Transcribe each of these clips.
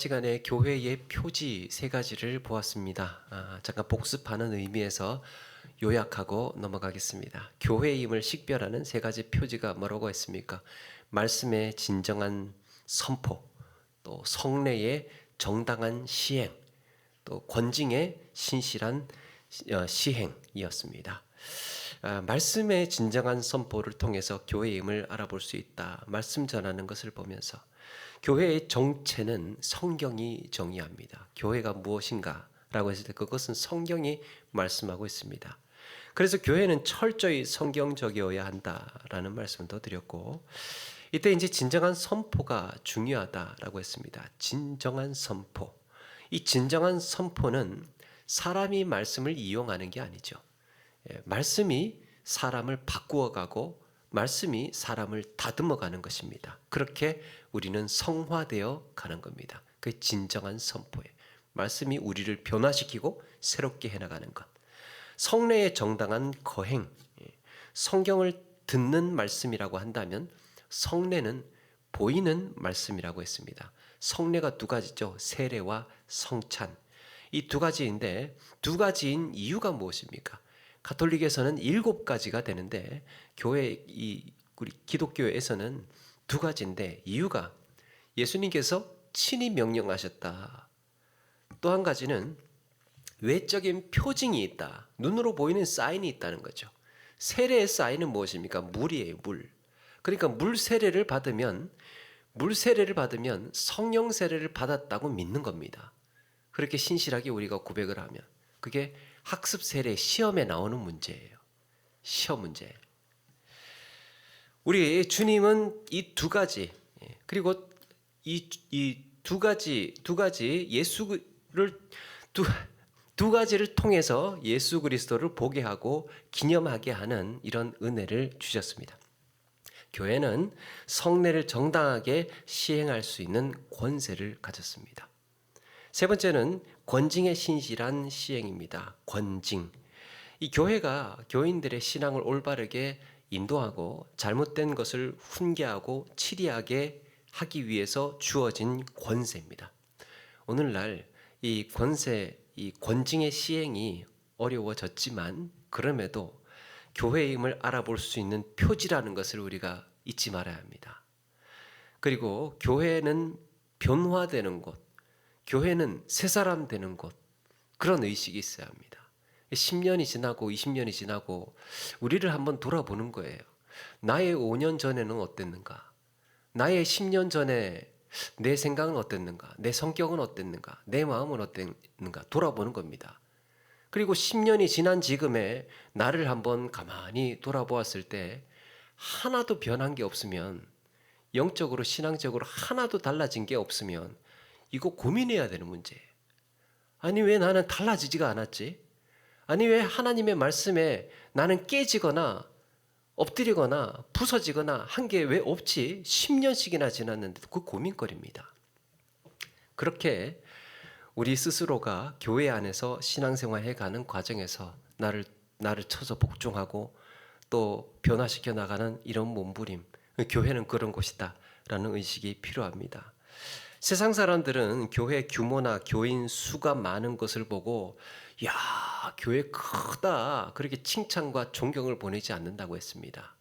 시간에 교회의 표지 세 가지를 보았습니다. 잠깐 복습하는 의미에서 요약하고 넘어가겠습니다. 교회임을 식별하는 세 가지 표지가 뭐라고 했습니까? 말씀의 진정한 선포, 또 성례의 정당한 시행, 또 권징의 신실한 시행이었습니다. 말씀의 진정한 선포를 통해서 교회임을 알아볼 수 있다. 말씀 전하는 것을 보면서 교회의 정체는 성경이 정의합니다. 교회가 무엇인가라고 했을 때 그것은 성경이 말씀하고 있습니다. 그래서 교회는 철저히 성경적이어야 한다라는 말씀도 드렸고, 이때 이제 진정한 선포가 중요하다라고 했습니다. 진정한 선포. 이 진정한 선포는 사람이 말씀을 이용하는 게 아니죠. 말씀이 사람을 바꾸어가고 말씀이 사람을 다듬어가는 것입니다. 그렇게 우리는 성화되어 가는 겁니다. 그 진정한 선포예요. 말씀이 우리를 변화시키고 새롭게 해나가는 것. 성례의 정당한 거행. 성경을 듣는 말씀이라고 한다면 성례는 보이는 말씀이라고 했습니다. 성례가 두 가지죠. 세례와 성찬. 이 두 가지인데 두 가지인 이유가 무엇입니까? 가톨릭에서는 7가지가 되는데 우리 기독교에서는 두 가지인데 이유가 예수님께서 친히 명령하셨다. 또 한 가지는 외적인 표징이 있다. 눈으로 보이는 사인이 있다는 거죠. 세례의 사인은 무엇입니까? 물이에요, 물. 그러니까 물 세례를 받으면 성령 세례를 받았다고 믿는 겁니다. 그렇게 신실하게 우리가 고백을 하면 그게 학습 세례 시험에 나오는 문제예요. 시험 문제. 우리 주님은 이 두 가지 그리고 이 두 가지 두 가지를 통해서 예수 그리스도를 보게 하고 기념하게 하는 이런 은혜를 주셨습니다. 교회는 성례를 정당하게 시행할 수 있는 권세를 가졌습니다. 세 번째는 권징의 신실한 시행입니다. 권징. 이 교회가 교인들의 신앙을 올바르게 인도하고 잘못된 것을 훈계하고 치리하게 하기 위해서 주어진 권세입니다. 오늘날 이 권징의 시행이 어려워졌지만 그럼에도 교회임을 알아볼 수 있는 표지라는 것을 우리가 잊지 말아야 합니다. 그리고 교회는 변화되는 곳, 교회는 새 사람 되는 곳, 그런 의식이 있어야 합니다. 10년이 지나고 20년이 지나고 우리를 한번 돌아보는 거예요. 나의 5년 전에는 어땠는가? 나의 10년 전에 내 생각은 어땠는가? 내 성격은 어땠는가? 내 마음은 어땠는가? 돌아보는 겁니다. 그리고 10년이 지난 지금의 나를 한번 가만히 돌아보았을 때 하나도 변한 게 없으면, 영적으로 신앙적으로 하나도 달라진 게 없으면 이거 고민해야 되는 문제예요. 아니 왜 나는 달라지지가 않았지? 아니 왜 하나님의 말씀에 나는 깨지거나 엎드리거나 부서지거나 한 게 왜 없지? 10년씩이나 지났는데도 그 고민거리입니다. 그렇게 우리 스스로가 교회 안에서 신앙생활 해가는 과정에서 나를 쳐서 복종하고 또 변화시켜 나가는 이런 몸부림, 교회는 그런 곳이다 라는 의식이 필요합니다. 세상 사람들은 교회 규모나 교인 수가 많은 것을 보고 야, 교회 크다 그렇게 칭찬과 존경을 보내지 않는다고 했습니다.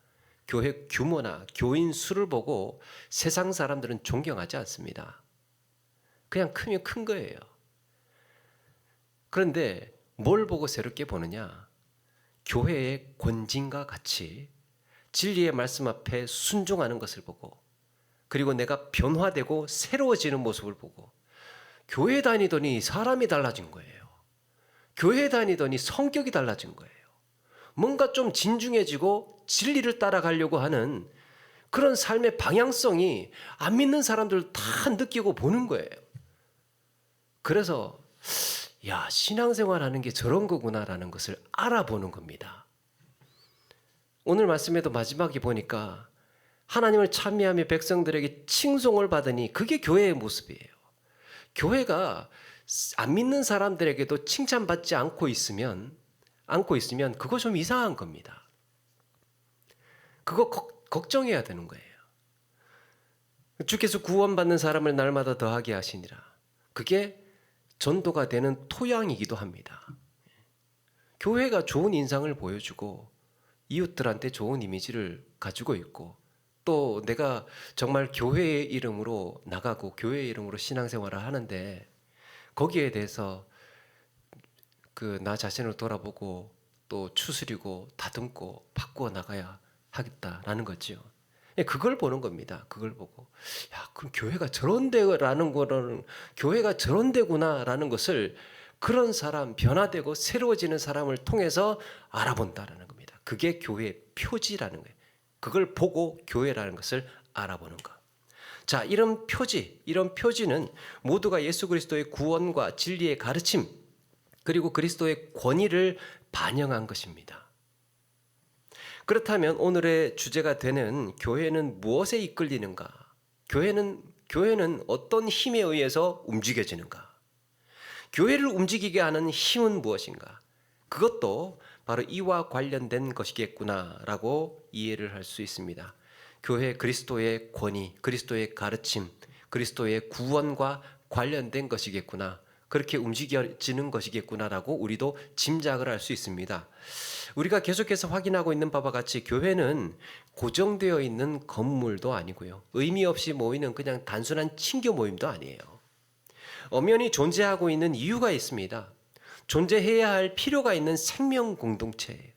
교회 규모나 교인 수를 보고 세상 사람들은 존경하지 않습니다. 그냥 크면 큰 거예요. 그런데 뭘 보고 새롭게 보느냐? 교회의 권징과 같이 진리의 말씀 앞에 순종하는 것을 보고, 그리고 내가 변화되고 새로워지는 모습을 보고, 교회 다니더니 사람이 달라진 거예요. 교회 다니더니 성격이 달라진 거예요. 뭔가 좀 진중해지고 진리를 따라가려고 하는 그런 삶의 방향성이 안 믿는 사람들 다 느끼고 보는 거예요. 그래서 야, 신앙생활 하는 게 저런 거구나라는 것을 알아보는 겁니다. 오늘 말씀에도 마지막에 보니까 하나님을 찬미하며 백성들에게 칭송을 받으니 그게 교회의 모습이에요. 교회가 안 믿는 사람들에게도 칭찬받지 않고 있으면 그거 좀 이상한 겁니다. 그거 걱정해야 되는 거예요. 주께서 구원받는 사람을 날마다 더하게 하시니라. 그게 전도가 되는 토양이기도 합니다. 교회가 좋은 인상을 보여주고 이웃들한테 좋은 이미지를 가지고 있고 또 내가 정말 교회의 이름으로 나가고 교회의 이름으로 신앙생활을 하는데 거기에 대해서 나 자신을 돌아보고 또 추스리고 다듬고 바꾸어 나가야 하겠다라는 거죠. 그걸 보는 겁니다. 그걸 보고 그럼 교회가 저런 데라는 거는 교회가 저런 데구나라는 것을 그런 사람, 변화되고 새로워지는 사람을 통해서 알아본다라는 겁니다. 그게 교회의 표지라는 거예요. 그걸 보고 교회라는 것을 알아보는 것. 자, 이런 표지는 모두가 예수 그리스도의 구원과 진리의 가르침 그리고 그리스도의 권위를 반영한 것입니다. 그렇다면 오늘의 주제가 되는 교회는 무엇에 이끌리는가? 교회는 어떤 힘에 의해서 움직여지는가? 교회를 움직이게 하는 힘은 무엇인가? 그것도 바로 이와 관련된 것이겠구나라고 이해를 할 수 있습니다. 교회 그리스도의 권위, 그리스도의 가르침, 그리스도의 구원과 관련된 것이겠구나. 그렇게 움직여지는 것이겠구나라고 우리도 짐작을 할 수 있습니다. 우리가 계속해서 확인하고 있는 바와 같이 교회는 고정되어 있는 건물도 아니고요. 의미 없이 모이는 그냥 단순한 친교 모임도 아니에요. 엄연히 존재하고 있는 이유가 있습니다. 존재해야 할 필요가 있는 생명 공동체예요.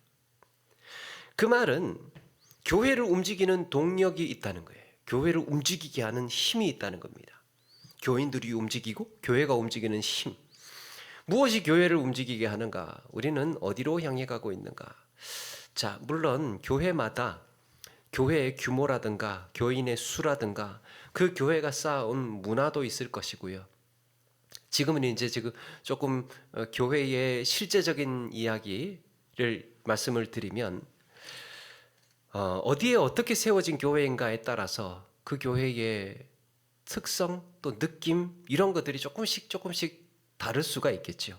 그 말은 교회를 움직이는 동력이 있다는 거예요. 교회를 움직이게 하는 힘이 있다는 겁니다. 교인들이 움직이고 교회가 움직이는 힘. 무엇이 교회를 움직이게 하는가? 우리는 어디로 향해 가고 있는가? 자, 물론 교회마다 교회의 규모라든가 교인의 수라든가 그 교회가 쌓아온 문화도 있을 것이고요. 지금 조금 교회의 실제적인 이야기를 말씀을 드리면 어디에 어떻게 세워진 교회인가에 따라서 그 교회의 특성 또 느낌 이런 것들이 조금씩 다를 수가 있겠죠.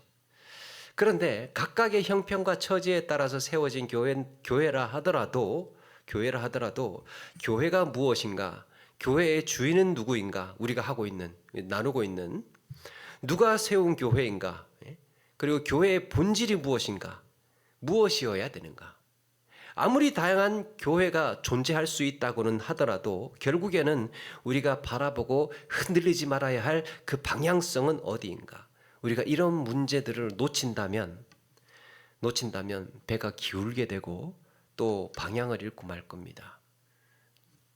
그런데 각각의 형편과 처지에 따라서 세워진 교회라 하더라도 교회가 무엇인가, 교회의 주인은 누구인가, 우리가 나누고 있는 누가 세운 교회인가, 그리고 교회의 본질이 무엇인가, 무엇이어야 되는가. 아무리 다양한 교회가 존재할 수 있다고는 하더라도 결국에는 우리가 바라보고 흔들리지 말아야 할 그 방향성은 어디인가. 우리가 이런 문제들을 놓친다면 배가 기울게 되고 또 방향을 잃고 말 겁니다.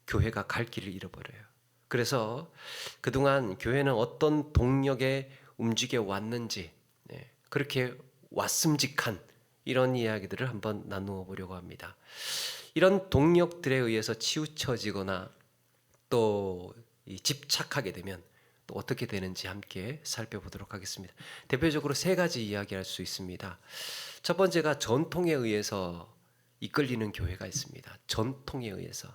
교회가 갈 길을 잃어버려요. 그래서 그동안 교회는 어떤 동력에 움직여 왔는지 그렇게 왔음직한 이런 이야기들을 한번 나누어 보려고 합니다. 이런 동력들에 의해서 치우쳐지거나 또 집착하게 되면 또 어떻게 되는지 함께 살펴보도록 하겠습니다. 대표적으로 세 가지 이야기할 수 있습니다. 첫 번째가 전통에 의해서 이끌리는 교회가 있습니다. 전통에 의해서.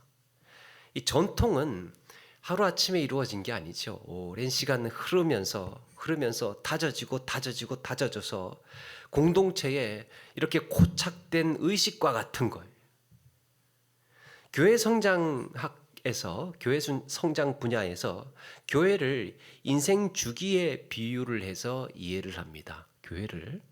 이 전통은 하루아침에 이루어진 게 아니죠. 오랜 시간 흐르면서 다져져서 공동체에 이렇게 고착된 의식과 같은 거예요. 교회 성장학에서, 교회 성장 분야에서 교회를 인생 주기에 비유를 해서 이해를 합니다. 교회를.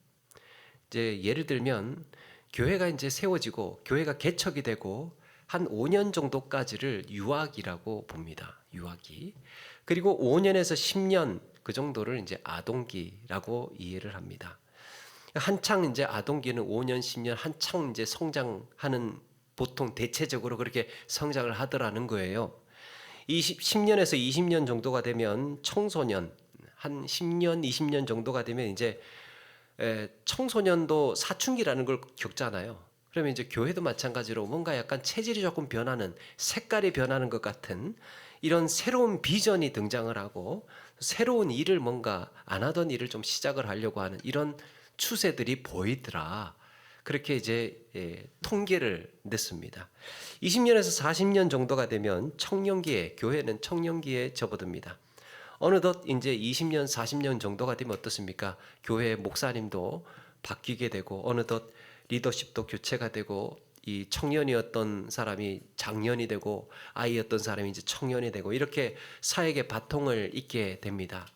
이제 예를 들면 교회가 이제 세워지고 교회가 개척이 되고 한 5년 정도까지를 유아기라고 봅니다. 유아기. 그리고 5년에서 10년 그 정도를 이제 아동기라고 이해를 합니다. 한창 이제 아동기는 5년, 10년 한창 이제 성장하는 보통 대체적으로 그렇게 성장을 하더라는 거예요. 10년에서 20년 정도가 되면 청소년, 한 10년, 20년 정도가 되면 이제 청소년도 사춘기라는 걸 겪잖아요. 그러면 이제 교회도 마찬가지로 뭔가 약간 체질이 조금 변하는, 색깔이 변하는 것 같은 이런 새로운 비전이 등장을 하고 새로운 일을 뭔가 안 하던 일을 좀 시작을 하려고 하는 이런 추세들이 보이더라. 그렇게 이제 통계를 냈습니다. 20년에서 40년 정도가 되면 교회는 청년기에 접어듭니다. 어느덧 이제 20년, 40년 정도가 되면 어떻습니까? 교회 목사님도 바뀌게 되고 어느덧 리더십도 교체가 되고 이 청년이었던 사람이 장년이 되고 아이였던 사람이 이제 청년이 되고 이렇게 사역의 바통을 잇게 됩니다.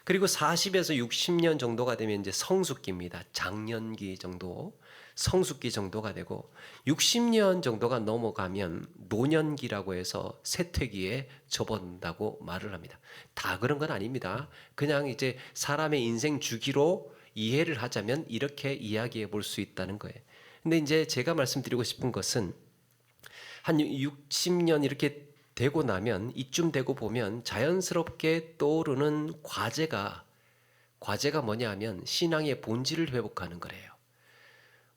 그리고 40에서 60년 정도가 되면 이제 성숙기입니다. 장년기 정도, 성숙기 정도가 되고 60년 정도가 넘어가면 노년기라고 해서 쇠퇴기에 접어든다고 말을 합니다. 다 그런 건 아닙니다. 그냥 이제 사람의 인생 주기로 이해를 하자면 이렇게 이야기해 볼 수 있다는 거예요. 근데 이제 제가 말씀드리고 싶은 것은 한 60년 이렇게 되고 나면 이쯤 되고 보면 자연스럽게 떠오르는 과제가 뭐냐 하면 신앙의 본질을 회복하는 거래요.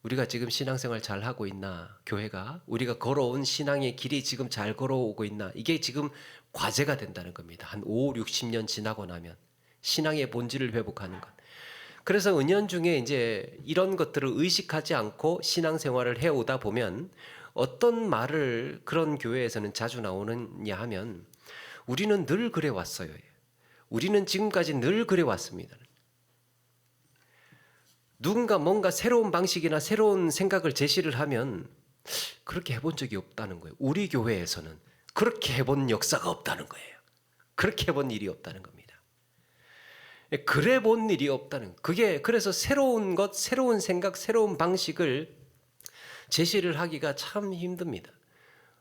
우리가 지금 신앙생활 잘 하고 있나? 교회가 우리가 걸어온 신앙의 길이 지금 잘 걸어오고 있나? 이게 지금 과제가 된다는 겁니다. 한 5, 60년 지나고 나면 신앙의 본질을 회복하는 것. 그래서 은연중에 이제 이런 것들을 의식하지 않고 신앙생활을 해오다 보면 어떤 말을 그런 교회에서는 자주 나오느냐 하면 우리는 늘 그래 왔어요. 우리는 지금까지 늘 그래 왔습니다. 누군가 뭔가 새로운 방식이나 새로운 생각을 제시를 하면 그렇게 해본 적이 없다는 거예요. 우리 교회에서는 그렇게 해본 역사가 없다는 거예요. 그렇게 해본 일이 없다는 겁니다. 그래 본 일이 없다는 그게 그래서 새로운 것, 새로운 생각, 새로운 방식을 제시를 하기가 참 힘듭니다.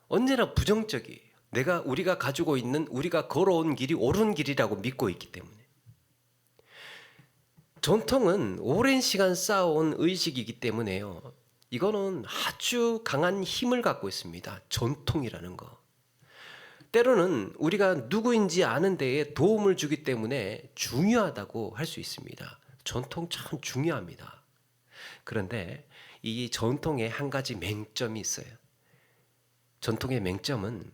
언제나 부정적이에요. 우리가 가지고 있는 우리가 걸어온 길이 옳은 길이라고 믿고 있기 때문에. 전통은 오랜 시간 쌓아온 의식이기 때문에요. 이거는 아주 강한 힘을 갖고 있습니다. 전통이라는 거. 때로는 우리가 누구인지 아는 데에 도움을 주기 때문에 중요하다고 할 수 있습니다. 전통 참 중요합니다. 그런데 이 전통에 한 가지 맹점이 있어요. 전통의 맹점은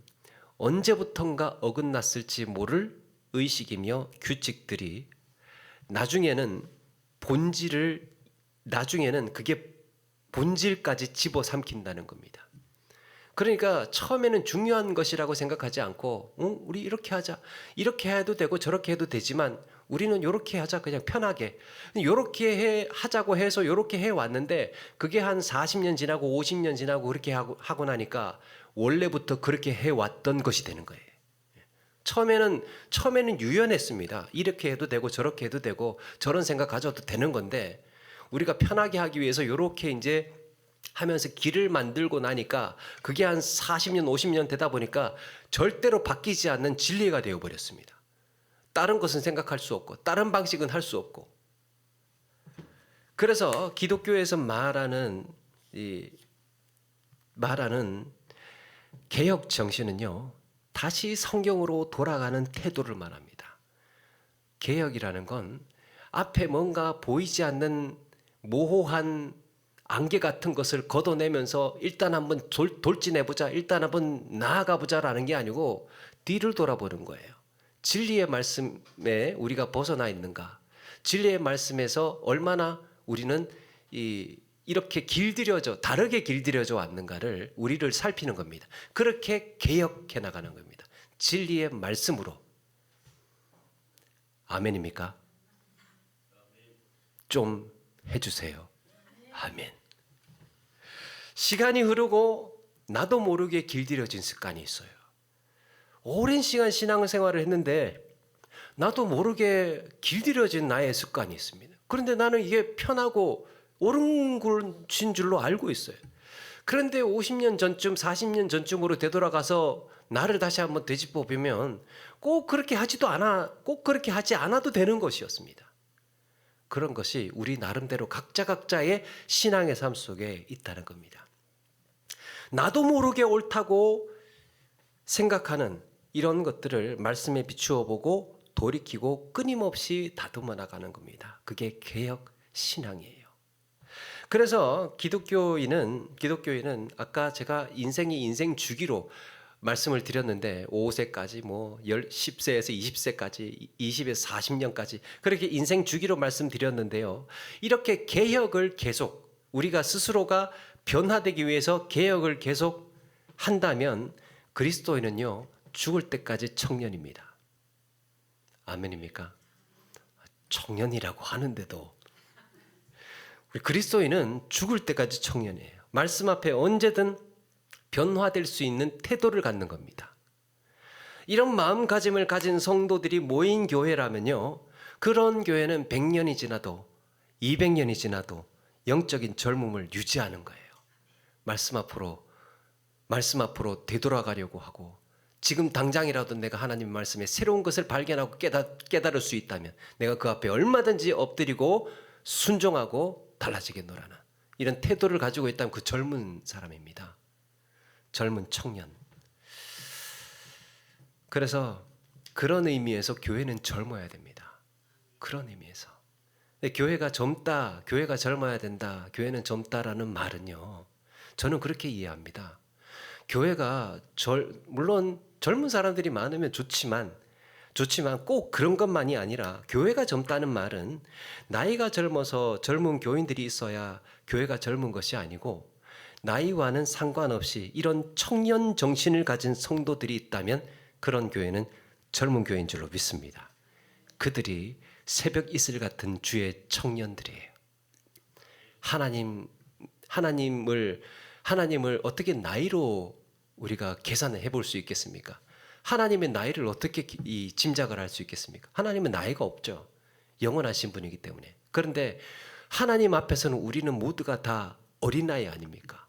언제부턴가 어긋났을지 모를 의식이며 규칙들이 나중에는 그게 본질까지 집어삼킨다는 겁니다. 그러니까 처음에는 중요한 것이라고 생각하지 않고 우리 이렇게 하자. 이렇게 해도 되고 저렇게 해도 되지만 우리는 이렇게 하자. 그냥 편하게. 이렇게 하자고 해서 이렇게 해왔는데 그게 한 40년 지나고 50년 지나고 그렇게 하고 나니까 원래부터 그렇게 해왔던 것이 되는 거예요. 처음에는 유연했습니다. 이렇게 해도 되고 저렇게 해도 되고 저런 생각 가져도 되는 건데 우리가 편하게 하기 위해서 이렇게 이제 하면서 길을 만들고 나니까 그게 한 40년, 50년 되다 보니까 절대로 바뀌지 않는 진리가 되어버렸습니다. 다른 것은 생각할 수 없고 다른 방식은 할 수 없고. 그래서 기독교에서 말하는 개혁 정신은요, 다시 성경으로 돌아가는 태도를 말합니다. 개혁이라는 건 앞에 뭔가 보이지 않는 모호한 안개 같은 것을 걷어내면서 일단 한번 돌진해보자, 일단 한번 나아가보자라는 게 아니고 뒤를 돌아보는 거예요. 진리의 말씀에 우리가 벗어나 있는가, 진리의 말씀에서 얼마나 우리는 이렇게 다르게 길들여져 왔는가를 우리를 살피는 겁니다. 그렇게 개혁해 나가는 겁니다. 진리의 말씀으로. 아멘입니까? 좀 해주세요. 아멘. 시간이 흐르고 나도 모르게 길들여진 습관이 있어요. 오랜 시간 신앙생활을 했는데 나도 모르게 길들여진 나의 습관이 있습니다. 그런데 나는 이게 편하고 옳은 것인 줄로 알고 있어요. 그런데 50년 전쯤, 40년 전쯤으로 되돌아가서 나를 다시 한번 되짚어 보면 꼭 그렇게 하지 않아도 되는 것이었습니다. 그런 것이 우리 나름대로 각자의 신앙의 삶 속에 있다는 겁니다. 나도 모르게 옳다고 생각하는 이런 것들을 말씀에 비추어 보고 돌이키고 끊임없이 다듬어 나가는 겁니다. 그게 개혁 신앙이에요. 그래서 기독교인은 아까 제가 인생 주기로 말씀을 드렸는데 5세까지 10세에서 20세까지 20에서 40년까지 그렇게 인생 주기로 말씀드렸는데요. 이렇게 개혁을 계속 우리가 스스로가 변화되기 위해서 개혁을 계속 한다면 그리스도인은요, 죽을 때까지 청년입니다. 아멘입니까? 청년이라고 하는데도 우리 그리스도인은 죽을 때까지 청년이에요. 말씀 앞에 언제든 변화될 수 있는 태도를 갖는 겁니다. 이런 마음가짐을 가진 성도들이 모인 교회라면요, 그런 교회는 100년이 지나도 200년이 지나도 영적인 젊음을 유지하는 거예요. 말씀 앞으로 되돌아가려고 하고, 지금 당장이라도 내가 하나님 말씀에 새로운 것을 발견하고 깨달을 수 있다면 내가 그 앞에 얼마든지 엎드리고 순종하고 달라지게 노라는 이런 태도를 가지고 있다면 그 젊은 사람입니다. 젊은 청년. 그래서 그런 의미에서 교회는 젊어야 됩니다. 그런 의미에서. 근데 교회가 젊다, 교회가 젊어야 된다, 교회는 젊다라는 말은요, 저는 그렇게 이해합니다. 교회가 물론 젊은 사람들이 많으면 좋지만 꼭 그런 것만이 아니라, 교회가 젊다는 말은 나이가 젊어서 젊은 교인들이 있어야 교회가 젊은 것이 아니고, 나이와는 상관없이 이런 청년 정신을 가진 성도들이 있다면 그런 교회는 젊은 교회인 줄로 믿습니다. 그들이 새벽 이슬 같은 주의 청년들이에요. 하나님을 어떻게 나이로 우리가 계산을 해볼 수 있겠습니까? 하나님의 나이를 어떻게 짐작을 할 수 있겠습니까? 하나님은 나이가 없죠. 영원하신 분이기 때문에. 그런데 하나님 앞에서는 우리는 모두가 다 어린아이 아닙니까?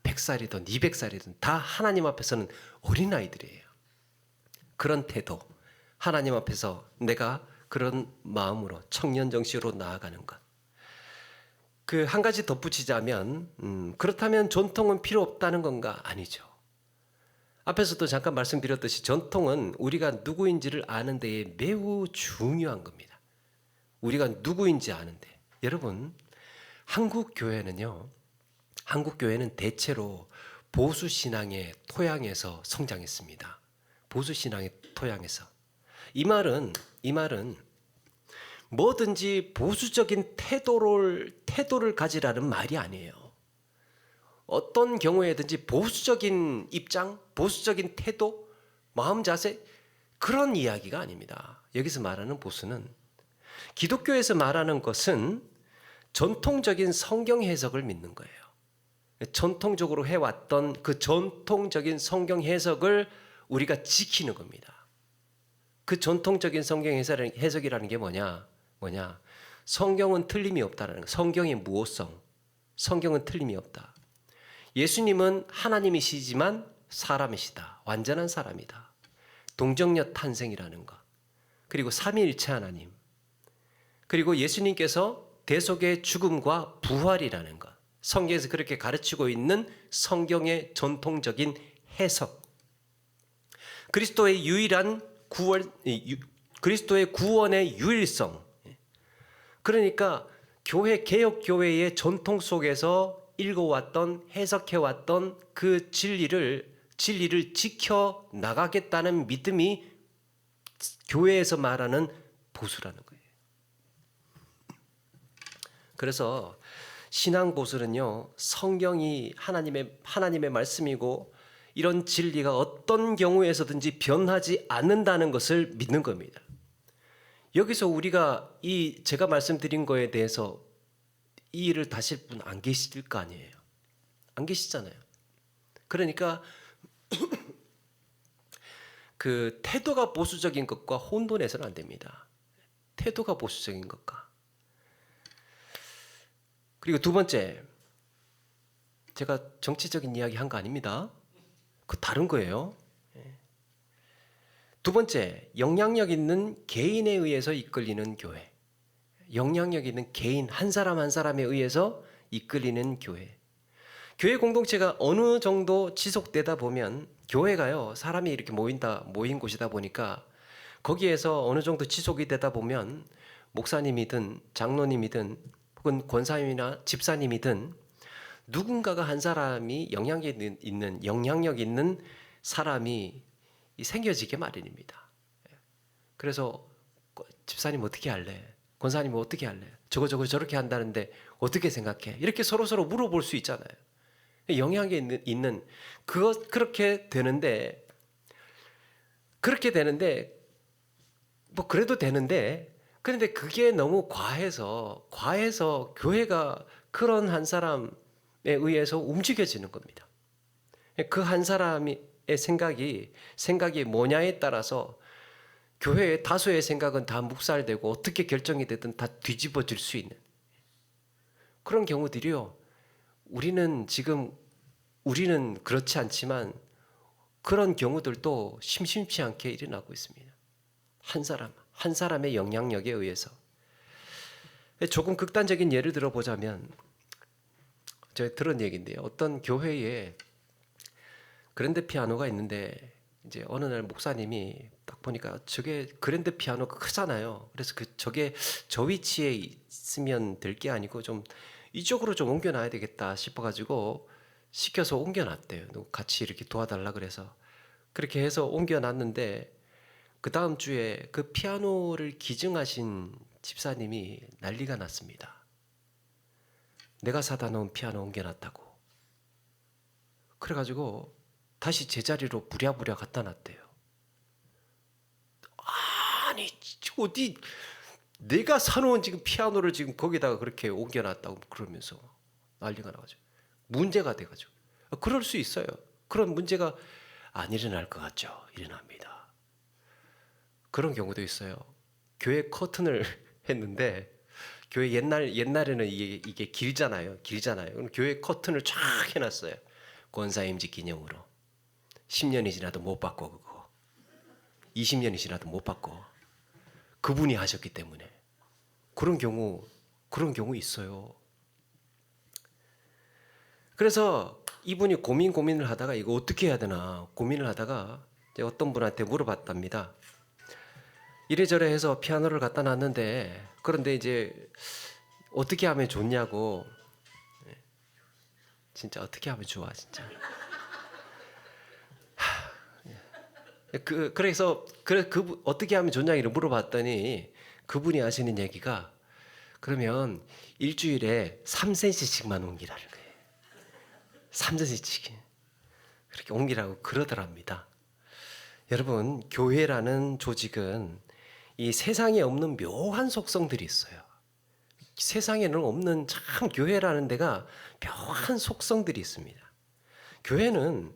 100살이든 200살이든 다 하나님 앞에서는 어린아이들이에요. 그런 태도, 하나님 앞에서 내가 그런 마음으로 청년 정신으로 나아가는 것. 그 한 가지 덧붙이자면, 그렇다면 전통은 필요 없다는 건가? 아니죠. 앞에서도 잠깐 말씀드렸듯이 전통은 우리가 누구인지를 아는 데에 매우 중요한 겁니다. 우리가 누구인지 아는데. 여러분, 한국 교회는 대체로 보수 신앙의 토양에서 성장했습니다. 보수 신앙의 토양에서. 이 말은 뭐든지 보수적인 태도를 가지라는 말이 아니에요. 어떤 경우에든지 보수적인 입장, 보수적인 태도, 마음 자세, 그런 이야기가 아닙니다. 여기서 말하는 보수는, 기독교에서 말하는 것은 전통적인 성경 해석을 믿는 거예요. 전통적으로 해왔던 그 전통적인 성경 해석을 우리가 지키는 겁니다. 그 전통적인 성경 해석이라는 게 뭐냐? 성경은 틀림이 없다라는 거. 성경의 무오성. 성경은 틀림이 없다. 예수님은 하나님이시지만 사람이시다. 완전한 사람이다. 동정녀 탄생이라는 것. 그리고 삼위일체 하나님. 그리고 예수님께서 대속의 죽음과 부활이라는 것. 성경에서 그렇게 가르치고 있는 성경의 전통적인 해석. 그리스도의 구원의 유일성. 그러니까 개혁 교회의 전통 속에서 읽어왔던, 해석해왔던 그 진리를 지켜 나가겠다는 믿음이 교회에서 말하는 보수라는 거예요. 그래서 신앙 보수는요, 성경이 하나님의 말씀이고 이런 진리가 어떤 경우에서든지 변하지 않는다는 것을 믿는 겁니다. 여기서 우리가 제가 말씀드린 거에 대해서 이해를 다실 분 안 계실 거 아니에요. 안 계시잖아요. 그러니까 그 태도가 보수적인 것과 혼돈해서는 안 됩니다. 태도가 보수적인 것과. 그리고 두 번째, 제가 정치적인 이야기 한 거 아닙니다. 그 다른 거예요. 두 번째, 영향력 있는 개인에 의해서 이끌리는 교회. 영향력 있는 개인 한 사람 한 사람에 의해서 이끌리는 교회. 교회 공동체가 어느 정도 지속되다 보면, 교회가요, 사람이 이렇게 모인 곳이다 보니까 거기에서 어느 정도 지속이 되다 보면 목사님이든 장로님이든 혹은 권사님이나 집사님이든 누군가가 한 사람이 영향력 있는 사람이 생겨지게 마련입니다. 그래서 집사님 어떻게 할래? 권사님 어떻게 할래? 저렇게 한다는데 어떻게 생각해? 이렇게 서로 물어볼 수 있잖아요. 영향이 있는 그렇게 되는데 뭐 그래도 되는데, 그런데 그게 너무 과해서 교회가 그런 한 사람에 의해서 움직여지는 겁니다. 그 한 사람의 생각이 뭐냐에 따라서 교회의 다수의 생각은 다 묵살되고 어떻게 결정이 되든 다 뒤집어질 수 있는 그런 경우들이요. 우리는 그렇지 않지만 그런 경우들도 심심치 않게 일어나고 있습니다. 한 사람의 영향력에 의해서. 조금 극단적인 예를 들어보자면 제가 들은 얘기인데요. 어떤 교회에 그랜드 피아노가 있는데 이제 어느 날 목사님이 딱 보니까 저게 그랜드 피아노가 크잖아요. 그래서 저게 저 위치에 있으면 될 게 아니고 좀 이쪽으로 좀 옮겨놔야 되겠다 싶어가지고 시켜서 옮겨놨대요. 같이 이렇게 도와달라 그래서 그렇게 해서 옮겨놨는데 그 다음 주에 그 피아노를 기증하신 집사님이 난리가 났습니다. 내가 사다 놓은 피아노 옮겨놨다고. 그래가지고 다시 제자리로 부랴부랴 갖다 놨대요. 아니 어디 내가 사놓은 지금 피아노를 지금 거기다가 그렇게 옮겨놨다고 그러면서 난리가 나가지고 문제가 돼가지고 그럴 수 있어요. 그런 문제가 안 일어날 것 같죠. 일어납니다. 그런 경우도 있어요. 교회 커튼을 했는데 교회 옛날에는 이게 길잖아요. 그럼 교회 커튼을 쫙 해놨어요. 권사임직 기념으로 10년이 지나도 못 바꿔 그거 20년이 지나도 못 바꿔 그분이 하셨기 때문에 그런 경우 있어요. 그래서 이분이 고민을 하다가 이거 어떻게 해야 되나 고민을 하다가 어떤 분한테 물어봤답니다. 이래저래 해서 피아노를 갖다 놨는데 그런데 이제 어떻게 하면 좋냐고. 진짜 어떻게 하면 좋아 진짜. 그래서 어떻게 하면 좋냐고 물어봤더니 그분이 하시는 얘기가 그러면 일주일에 3cm씩만 옮기라는 거예요. 3cm씩 그렇게 옮기라고 그러더랍니다. 여러분 교회라는 조직은 이 세상에 없는 묘한 속성들이 있어요. 세상에는 없는 참 교회라는 데가 묘한 속성들이 있습니다. 교회는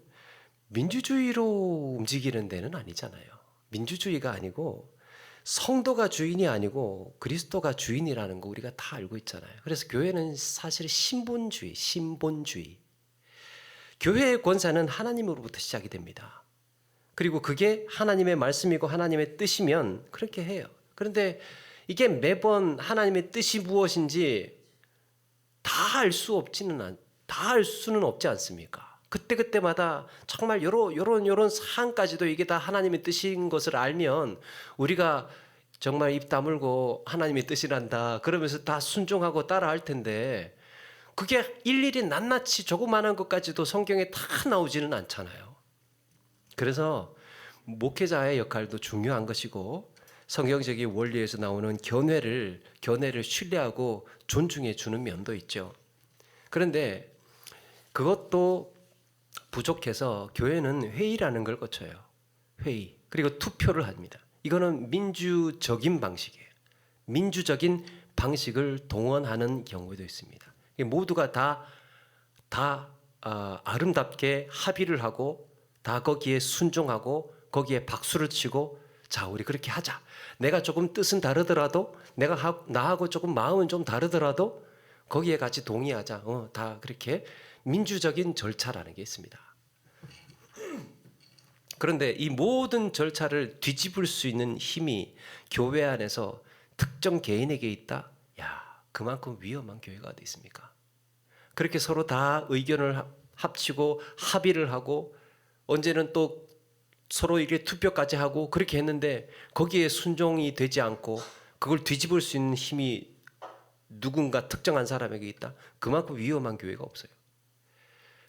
민주주의로 움직이는 데는 아니잖아요. 민주주의가 아니고 성도가 주인이 아니고 그리스도가 주인이라는 거 우리가 다 알고 있잖아요. 그래서 교회는 사실 신본주의. 교회의 권세는 하나님으로부터 시작이 됩니다. 그리고 그게 하나님의 말씀이고 하나님의 뜻이면 그렇게 해요. 그런데 이게 매번 하나님의 뜻이 무엇인지 다 알 수는 없지 않습니까? 그때마다 정말 요런 사항까지도 이게 다 하나님의 뜻인 것을 알면 우리가 정말 입 다물고 하나님의 뜻이란다 그러면서 다 순종하고 따라할 텐데 그게 일일이 낱낱이 조그마한 것까지도 성경에 다 나오지는 않잖아요. 그래서 목회자의 역할도 중요한 것이고 성경적인 원리에서 나오는 견해를 신뢰하고 존중해 주는 면도 있죠. 그런데 그것도 부족해서 교회는 회의라는 걸 거쳐요. 회의. 그리고 투표를 합니다. 이거는 민주적인 방식이에요. 민주적인 방식을 동원하는 경우도 있습니다. 모두가 다 아름답게 합의를 하고 다 거기에 순종하고 거기에 박수를 치고 자 우리 그렇게 하자. 내가 조금 뜻은 다르더라도 나하고 조금 마음은 좀 다르더라도 거기에 같이 동의하자. 다 그렇게 민주적인 절차라는 게 있습니다. 그런데 이 모든 절차를 뒤집을 수 있는 힘이 교회 안에서 특정 개인에게 있다? 그만큼 위험한 교회가 어디 있습니까? 그렇게 서로 다 의견을 합치고 합의를 하고 언제는 또 서로 이게 투표까지 하고 그렇게 했는데 거기에 순종이 되지 않고 그걸 뒤집을 수 있는 힘이 누군가 특정한 사람에게 있다? 그만큼 위험한 교회가 없어요.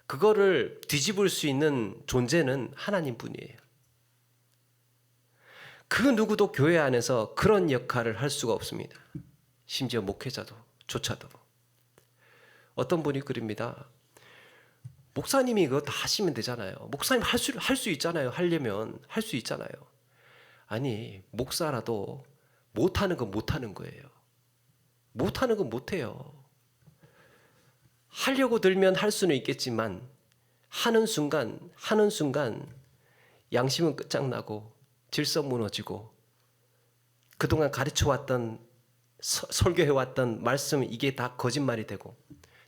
그거를 뒤집을 수 있는 존재는 하나님뿐이에요. 그 누구도 교회 안에서 그런 역할을 할 수가 없습니다. 심지어 목회자조차도. 어떤 분이 그럽니다. 목사님이 그거 다 하시면 되잖아요. 목사님 할 수 있잖아요. 하려면 할 수 있잖아요. 아니 목사라도 못하는 건 못하는 거예요. 못하는 건 못해요. 하려고 들면 할 수는 있겠지만 하는 순간 양심은 끝장나고 질서 무너지고 그동안 가르쳐왔던 설교해왔던 말씀 이게 다 거짓말이 되고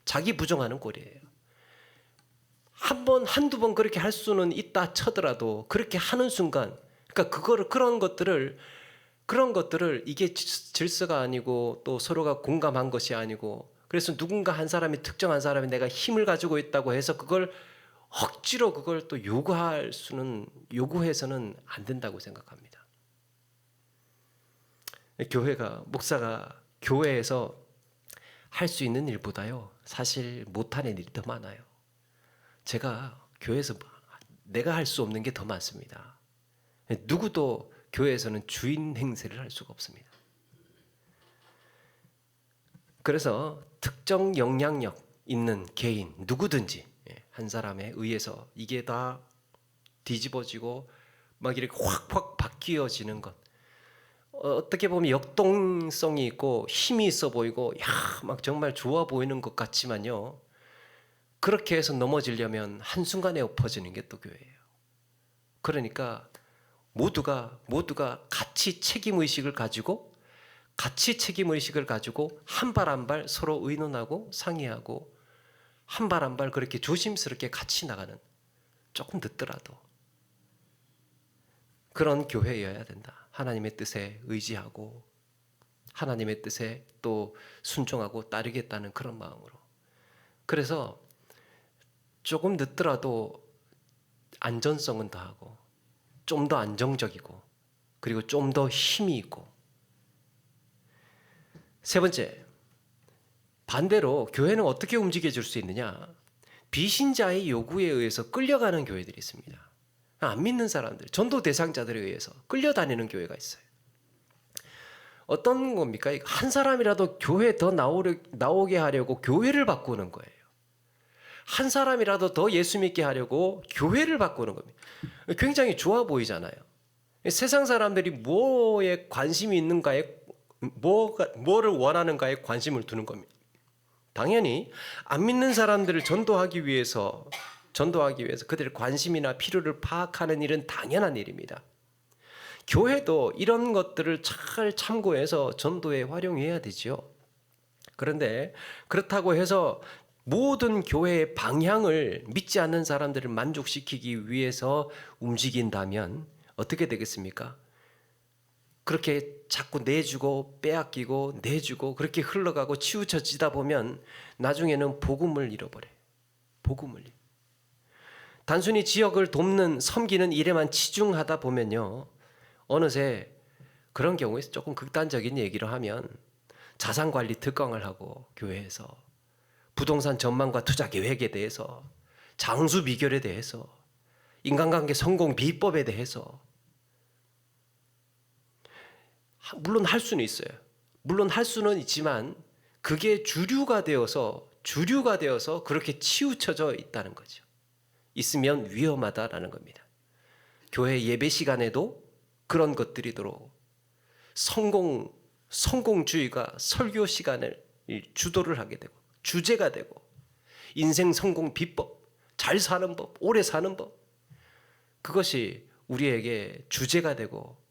자기 부정하는 꼴이에요. 한두 번 그렇게 할 수는 있다 쳐더라도 그렇게 하는 순간 그러니까 그런 것들을 이게 질서가 아니고 또 서로가 공감한 것이 아니고 그래서 누군가 한 사람이 특정한 사람이 내가 힘을 가지고 있다고 해서 그걸 억지로 그걸 또 요구해서는 안 된다고 생각합니다. 목사가 교회에서 할 수 있는 일보다요 사실 못하는 일이 더 많아요. 제가 교회에서 내가 할 수 없는 게 더 많습니다. 누구도 교회에서는 주인 행세를 할 수가 없습니다. 그래서 특정 영향력 있는 개인 누구든지 한 사람에 의해서 이게 다 뒤집어지고 막 이렇게 확확 바뀌어지는 것, 어떻게 보면 역동성이 있고 힘이 있어 보이고 막 정말 좋아 보이는 것 같지만요, 그렇게 해서 넘어지려면 한순간에 엎어지는 게 또 교회예요. 그러니까 모두가 같이 책임의식을 가지고 한 발 한 발 서로 의논하고 상의하고 한 발 한 발 그렇게 조심스럽게 같이 나가는, 조금 늦더라도 그런 교회여야 된다. 하나님의 뜻에 의지하고 하나님의 뜻에 또 순종하고 따르겠다는 그런 마음으로. 그래서 조금 늦더라도 안전성은 더하고 좀 더 안정적이고 그리고 좀 더 힘이 있고. 세 번째, 반대로 교회는 어떻게 움직여질 수 있느냐? 비신자의 요구에 의해서 끌려가는 교회들이 있습니다. 안 믿는 사람들, 전도 대상자들에 의해서 끌려다니는 교회가 있어요. 어떤 겁니까? 한 사람이라도 교회 더 나오게 하려고 교회를 바꾸는 거예요. 한 사람이라도 더 예수 믿게 하려고 교회를 바꾸는 겁니다. 굉장히 좋아 보이잖아요. 세상 사람들이 뭐에 관심이 있는가에, 뭐를 원하는가에 관심을 두는 겁니다. 당연히 안 믿는 사람들을 전도하기 위해서 그들의 관심이나 필요를 파악하는 일은 당연한 일입니다. 교회도 이런 것들을 잘 참고해서 전도에 활용해야 되죠. 그런데 그렇다고 해서 모든 교회의 방향을 믿지 않는 사람들을 만족시키기 위해서 움직인다면 어떻게 되겠습니까? 그렇게 자꾸 내주고 빼앗기고 내주고 그렇게 흘러가고 치우쳐지다 보면 나중에는 복음을 잃어버려요. 단순히 지역을 돕는 섬기는 일에만 치중하다 보면요, 어느새 그런 경우에 조금 극단적인 얘기를 하면 자산관리 특강을 하고 교회에서 부동산 전망과 투자 계획에 대해서, 장수 비결에 대해서, 인간관계 성공 비법에 대해서 물론 할 수는 있어요. 물론 할 수는 있지만 그게 주류가 되어서 그렇게 치우쳐져 있다는 거죠. 있으면 위험하다라는 겁니다. 교회 예배 시간에도 그런 것들이도록 성공주의가 설교 시간을 주도를 하게 되고 주제가 되고, 인생 성공 비법, 잘 사는 법, 오래 사는 법, 그것이 우리에게 주제가 되고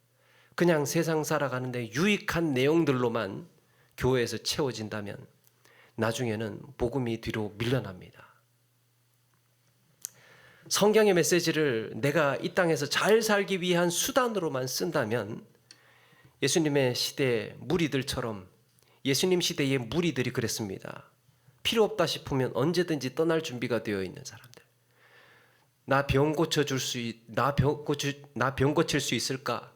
그냥 세상 살아가는데 유익한 내용들로만 교회에서 채워진다면 나중에는 복음이 뒤로 밀려납니다. 성경의 메시지를 내가 이 땅에서 잘 살기 위한 수단으로만 쓴다면 예수님의 시대의 무리들처럼, 예수님 시대의 무리들이 그랬습니다. 필요 없다 싶으면 언제든지 떠날 준비가 되어 있는 사람들. 나 병 고칠 수 있을까?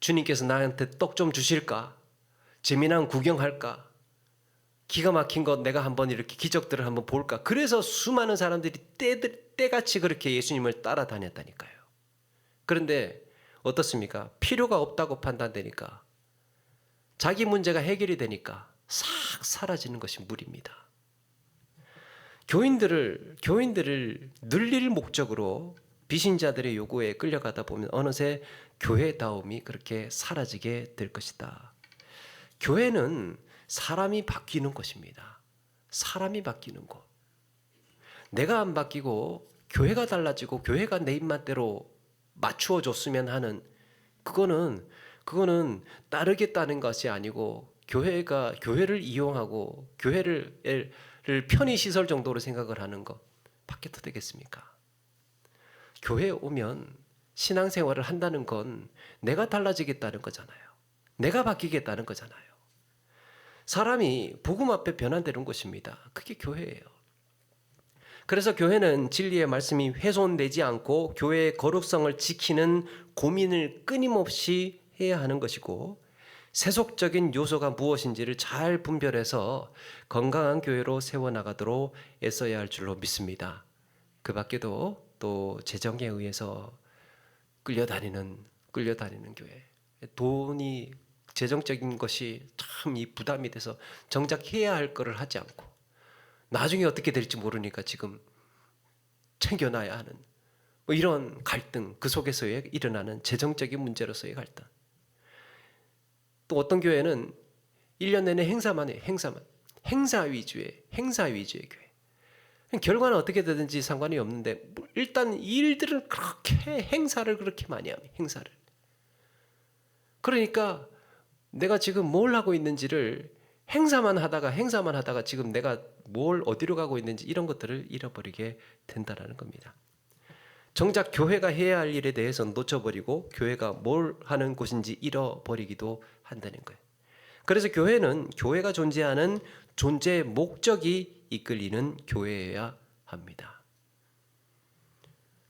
주님께서 나한테 떡 좀 주실까? 재미난 구경할까? 기가 막힌 것 내가 한번 이렇게 기적들을 한번 볼까? 그래서 수많은 사람들이 때같이 그렇게 예수님을 따라다녔다니까요. 그런데 어떻습니까? 필요가 없다고 판단되니까, 자기 문제가 해결이 되니까 싹 사라지는 것이 무리입니다. 교인들을 늘릴 목적으로 비신자들의 요구에 끌려가다 보면 어느새 교회다움이 그렇게 사라지게 될 것이다. 교회는 사람이 바뀌는 것입니다. 사람이 바뀌는 것. 내가 안 바뀌고 교회가 달라지고 교회가 내 입맛대로 맞추어 줬으면 하는, 그거는 그거는 따르겠다는 것이 아니고 교회를 이용하고 교회를 편의 시설 정도로 생각을 하는 것 밖에 더 되겠습니까? 교회에 오면 신앙생활을 한다는 건 내가 달라지겠다는 거잖아요. 내가 바뀌겠다는 거잖아요. 사람이 복음 앞에 변화되는 것입니다. 그게 교회예요. 그래서 교회는 진리의 말씀이 훼손되지 않고 교회의 거룩성을 지키는 고민을 끊임없이 해야 하는 것이고, 세속적인 요소가 무엇인지를 잘 분별해서 건강한 교회로 세워나가도록 애써야 할 줄로 믿습니다. 그 밖에도 또 재정에 의해서 끌려다니는 교회, 돈이 재정적인 것이 참 이 부담이 돼서 정작 해야 할 거를 하지 않고 나중에 어떻게 될지 모르니까 지금 챙겨놔야 하는 뭐 이런 갈등, 그 속에서의 일어나는 재정적인 문제로서의 갈등. 또 어떤 교회는 1년 내내 행사만 해요. 행사 위주의 교회. 결과는 어떻게 되든지 상관이 없는데 일단 일들은 그렇게 행사를 그렇게 많이 합니다. 행사를. 그러니까 내가 지금 뭘 하고 있는지를 행사만 하다가 지금 내가 뭘 어디로 가고 있는지 이런 것들을 잃어버리게 된다는 겁니다. 정작 교회가 해야 할 일에 대해서 놓쳐버리고 교회가 뭘 하는 곳인지 잃어버리기도 한다는 거예요. 그래서 교회는 교회가 존재하는 존재의 목적이 이끌리는 교회여야 합니다.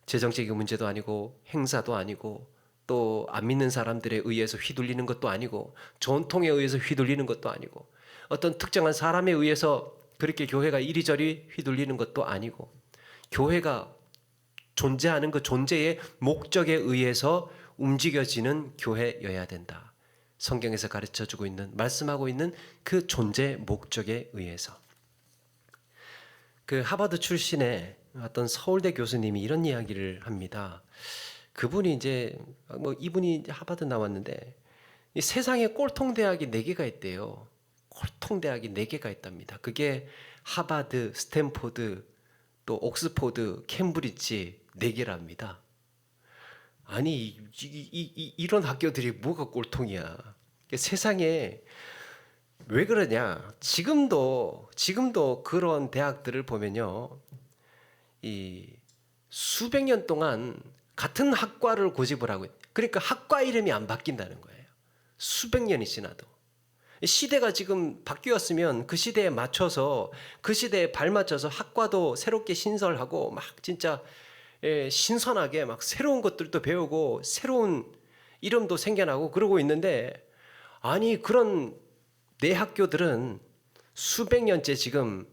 재정적인 문제도 아니고 행사도 아니고 또 안 믿는 사람들에 의해서 휘둘리는 것도 아니고 전통에 의해서 휘둘리는 것도 아니고 어떤 특정한 사람에 의해서 그렇게 교회가 이리저리 휘둘리는 것도 아니고 교회가 존재하는 그 존재의 목적에 의해서 움직여지는 교회여야 된다. 성경에서 가르쳐주고 있는, 말씀하고 있는 그 존재 목적에 의해서. 그 하버드 출신의 어떤 서울대 교수님이 이런 이야기를 합니다. 그분이 이분이 하버드 나왔는데 이 세상에 꼴통 대학이 4개가 있대요. 꼴통 대학이 4개가 있답니다. 그게 하버드, 스탠포드, 또 옥스포드, 캠브리지 4개랍니다. 아니 이런 학교들이 뭐가 꼴통이야. 세상에 왜 그러냐? 지금도 그런 대학들을 보면요, 이 수백 년 동안 같은 학과를 고집을 하고, 그러니까 학과 이름이 안 바뀐다는 거예요. 수백 년이 지나도. 시대가 지금 바뀌었으면 그 시대에 맞춰서, 그 시대에 발맞춰서 학과도 새롭게 신설하고 막 진짜 신선하게 막 새로운 것들도 배우고 새로운 이름도 생겨나고 그러고 있는데, 아니 그런 내 학교들은 수백 년째 지금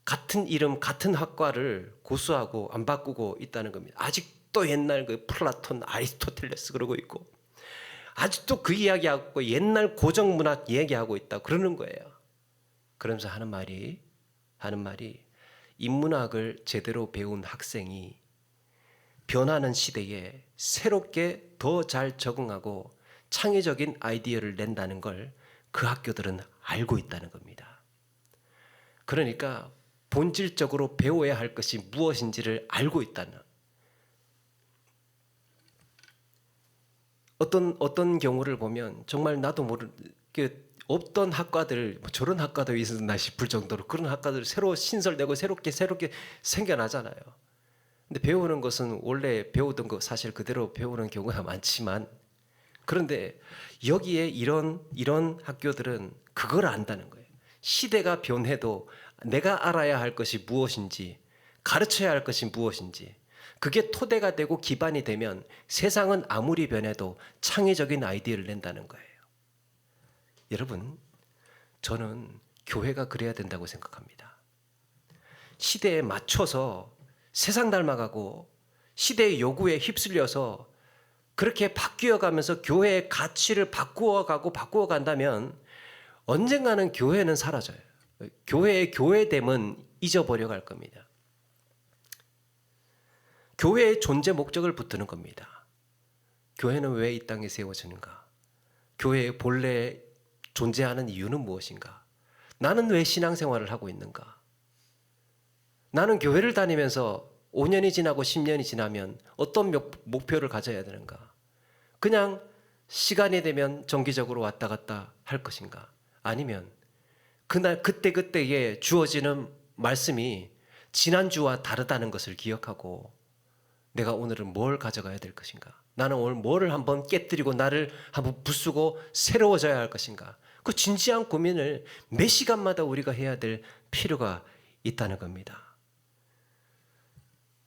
같은 이름 같은 학과를 고수하고 안 바꾸고 있다는 겁니다. 아직도 옛날 그 플라톤, 아리스토텔레스 그러고 있고 아직도 그 이야기하고 옛날 고정문학 얘기하고 있다 그러는 거예요. 그러면서 하는 말이 인문학을 제대로 배운 학생이 변하는 시대에 새롭게 더 잘 적응하고 창의적인 아이디어를 낸다는 걸 그 학교들은 알고 있다는 겁니다. 그러니까 본질적으로 배워야 할 것이 무엇인지를 알고 있다는. 어떤 경우를 보면 정말 나도 없던 학과들, 저런 학과도 있었나 싶을 정도로 그런 학과들이 새로 신설되고 새롭게 생겨나잖아요. 근데 배우는 것은 원래 배우던 거 사실 그대로 배우는 경우가 많지만, 그런데 여기에 이런 학교들은 그걸 안다는 거예요. 시대가 변해도 내가 알아야 할 것이 무엇인지, 가르쳐야 할 것이 무엇인지, 그게 토대가 되고 기반이 되면 세상은 아무리 변해도 창의적인 아이디어를 낸다는 거예요. 여러분, 저는 교회가 그래야 된다고 생각합니다. 시대에 맞춰서 세상 닮아가고 시대의 요구에 휩쓸려서 그렇게 바뀌어가면서 교회의 가치를 바꾸어간다면 언젠가는 교회는 사라져요. 교회의 교회됨은 잊어버려 갈 겁니다. 교회의 존재 목적을 붙드는 겁니다. 교회는 왜 이 땅에 세워지는가? 교회의 본래 존재하는 이유는 무엇인가? 나는 왜 신앙생활을 하고 있는가? 나는 교회를 다니면서 5년이 지나고 10년이 지나면 어떤 목표를 가져야 되는가? 그냥 시간이 되면 정기적으로 왔다 갔다 할 것인가? 아니면 그날 그때그때에 주어지는 말씀이 지난주와 다르다는 것을 기억하고 내가 오늘은 뭘 가져가야 될 것인가? 나는 오늘 뭐를 한번 깨뜨리고 나를 한번 부수고 새로워져야 할 것인가? 그 진지한 고민을 매 시간마다 우리가 해야 될 필요가 있다는 겁니다.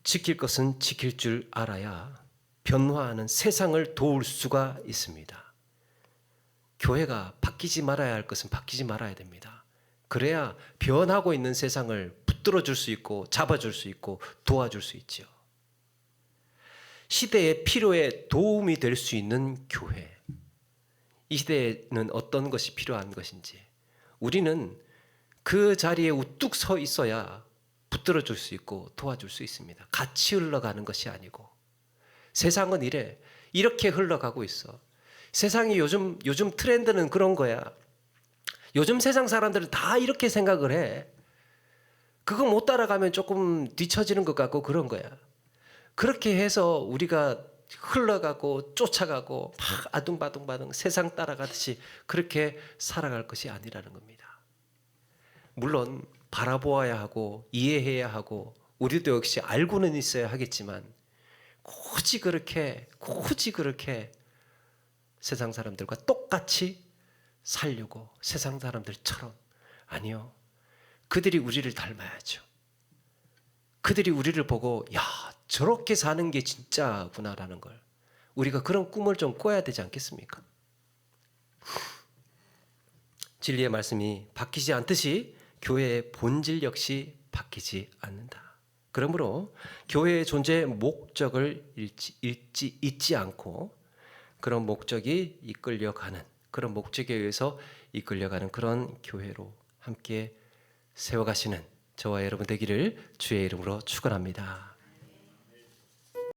지킬 것은 지킬 줄 알아야 변화하는 세상을 도울 수가 있습니다. 교회가 바뀌지 말아야 할 것은 바뀌지 말아야 됩니다. 그래야 변하고 있는 세상을 붙들어 줄 수 있고 잡아줄 수 있고 도와줄 수 있죠. 시대의 필요에 도움이 될 수 있는 교회. 이 시대에는 어떤 것이 필요한 것인지 우리는 그 자리에 우뚝 서 있어야 붙들어 줄 수 있고 도와줄 수 있습니다. 같이 흘러가는 것이 아니고. 세상은 이렇게 흘러가고 있어. 세상이 요즘 트렌드는 그런 거야. 요즘 세상 사람들은 다 이렇게 생각을 해. 그거 못 따라가면 조금 뒤처지는 것 같고 그런 거야. 그렇게 해서 우리가 흘러가고 쫓아가고 막 아둥바둥 세상 따라가듯이 그렇게 살아갈 것이 아니라는 겁니다. 물론 바라보아야 하고 이해해야 하고 우리도 역시 알고는 있어야 하겠지만 굳이 그렇게 세상 사람들과 똑같이 살려고 세상 사람들처럼 아니요. 그들이 우리를 닮아야죠. 그들이 우리를 보고 야 저렇게 사는 게 진짜구나라는 걸 우리가 그런 꿈을 좀 꿔야 되지 않겠습니까? 진리의 말씀이 바뀌지 않듯이 교회의 본질 역시 바뀌지 않는다. 그러므로 교회의 존재의 목적을 잊지 않고 그런 목적이 이끌려가는 그런 목적에 의해서 이끌려가는 그런 교회로 함께 세워가시는 저와 여러분 되기를 주의 이름으로 축원합니다.